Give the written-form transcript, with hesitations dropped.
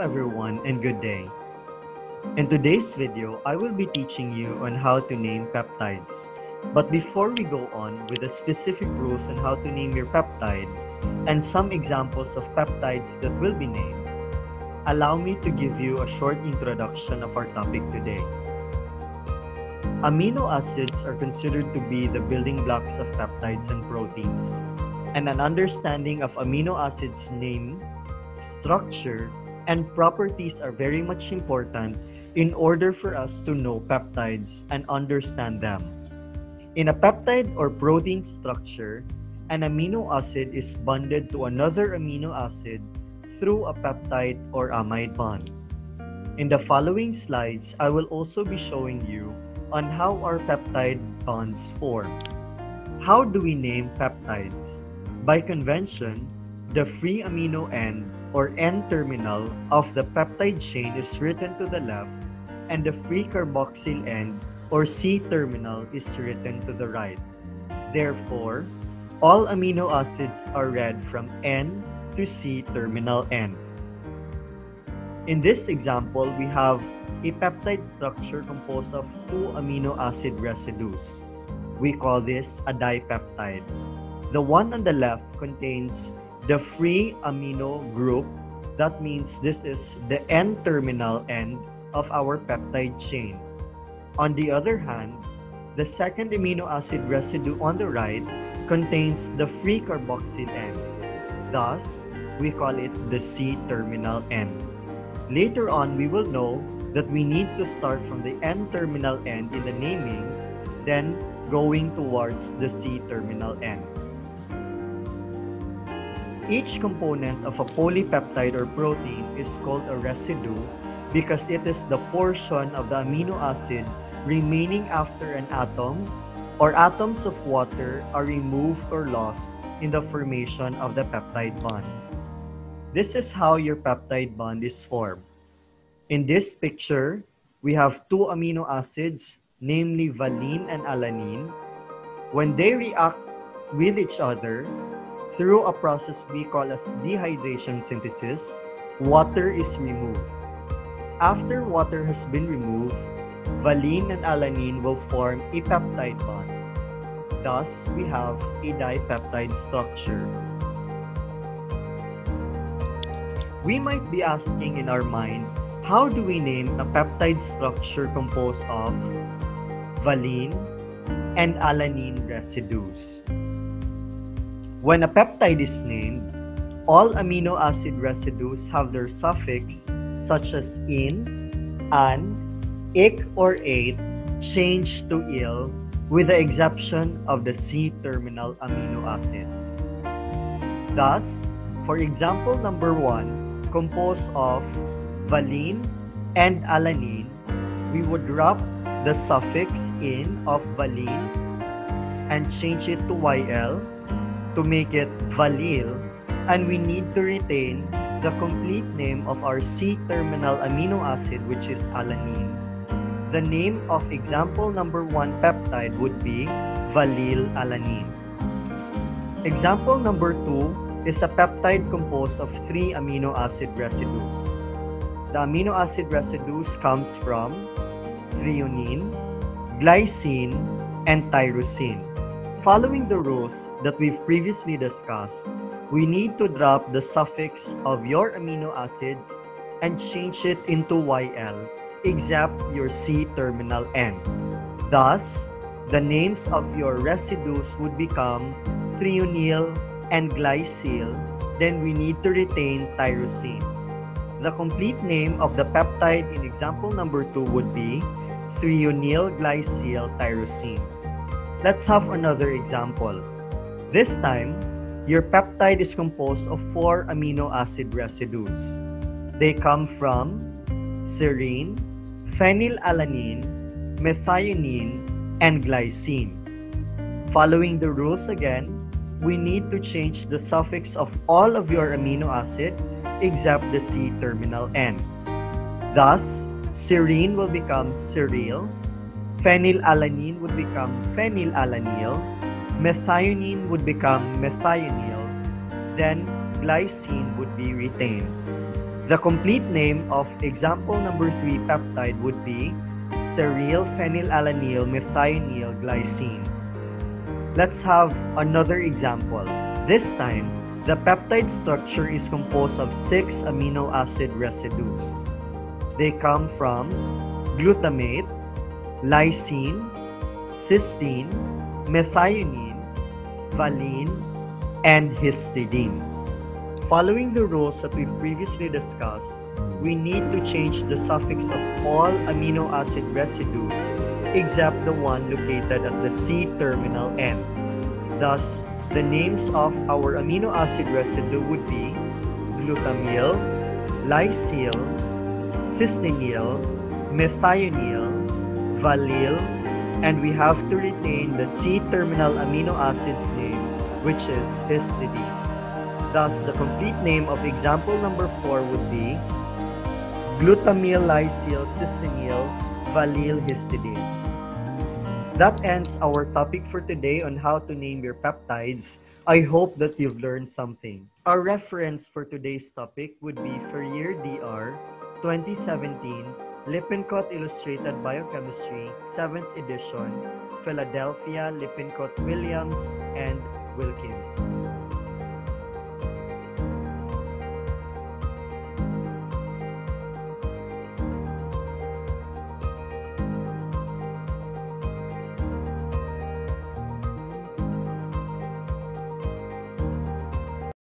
Everyone and good day. In today's video, I will be teaching you on how to name peptides. But before we go on with the specific rules on how to name your peptide and some examples of peptides that will be named, allow me to give you a short introduction of our topic today. Amino acids are considered to be the building blocks of peptides and proteins, and an understanding of amino acids' name, structure, and properties are very much important in order for us to know peptides and understand them. In a peptide or protein structure, an amino acid is bonded to another amino acid through a peptide or amide bond. In the following slides, I will also be showing you on how our peptide bonds form. How do we name peptides? By convention, the free amino end or N-terminal of the peptide chain is written to the left and the free carboxyl end or C-terminal is written to the right. Therefore, all amino acids are read from N to C-terminal end. In this example, we have a peptide structure composed of two amino acid residues. We call this a dipeptide. The one on the left contains the free amino group. That means this is the N-terminal end of our peptide chain. On the other hand, the second amino acid residue on the right contains the free carboxyl end. Thus, we call it the C-terminal end. Later on, we will know that we need to start from the N-terminal end in the naming, then going towards the C-terminal end. Each component of a polypeptide or protein is called a residue because it is the portion of the amino acid remaining after an atom or atoms of water are removed or lost in the formation of the peptide bond. This is how your peptide bond is formed. In this picture, we have two amino acids, namely valine and alanine. When they react with each other, through a process we call as dehydration synthesis, water is removed. After water has been removed, valine and alanine will form a peptide bond. Thus, we have a dipeptide structure. We might be asking in our mind, how do we name a peptide structure composed of valine and alanine residues? When a peptide is named, all amino acid residues have their suffix such as in, an, ik, or ate changed to il with the exception of the C-terminal amino acid. Thus, for example number 1, composed of valine and alanine, we would drop the suffix in of valine and change it to yl to make it valil, and we need to retain the complete name of our C-terminal amino acid, which is alanine. The name of example number 1 peptide would be valylalanine. Example number 2 is a peptide composed of 3 amino acid residues. The amino acid residues comes from threonine, glycine, and tyrosine. Following the rules that we've previously discussed, we need to drop the suffix of your amino acids and change it into YL, except your C-terminal end. Thus, the names of your residues would become threonyl and glycyl, then we need to retain tyrosine. The complete name of the peptide in example number 2 would be threonyl glycyl tyrosine. Let's have another example. This time, your peptide is composed of 4 amino acid residues. They come from serine, phenylalanine, methionine, and glycine. Following the rules again, we need to change the suffix of all of your amino acid except the C-terminal end. Thus, serine will become seryl, phenylalanine would become phenylalanyl, methionine would become methionine, then glycine would be retained. The complete name of example number 3 peptide would be seryl phenylalanine methionine glycine. Let's have another example. This time, the peptide structure is composed of 6 amino acid residues. They come from glutamate, lysine, cysteine, methionine, valine, and histidine. Following the rules that we've previously discussed, we need to change the suffix of all amino acid residues except the one located at the C terminal end. Thus, the names of our amino acid residue would be glutamyl, lysyl, cystenyl, methionine, valyl, and we have to retain the C terminal amino acid's name, which is histidine. Thus, the complete name of example number 4 would be glutamyl lysyl cystenyl valyl histidine. That ends our topic for today on how to name your peptides. I hope that you've learned something. Our reference for today's topic would be Ferrier DR 2017 Lippincott Illustrated Biochemistry 7th edition, Philadelphia, Lippincott, Williams, and Wilkins.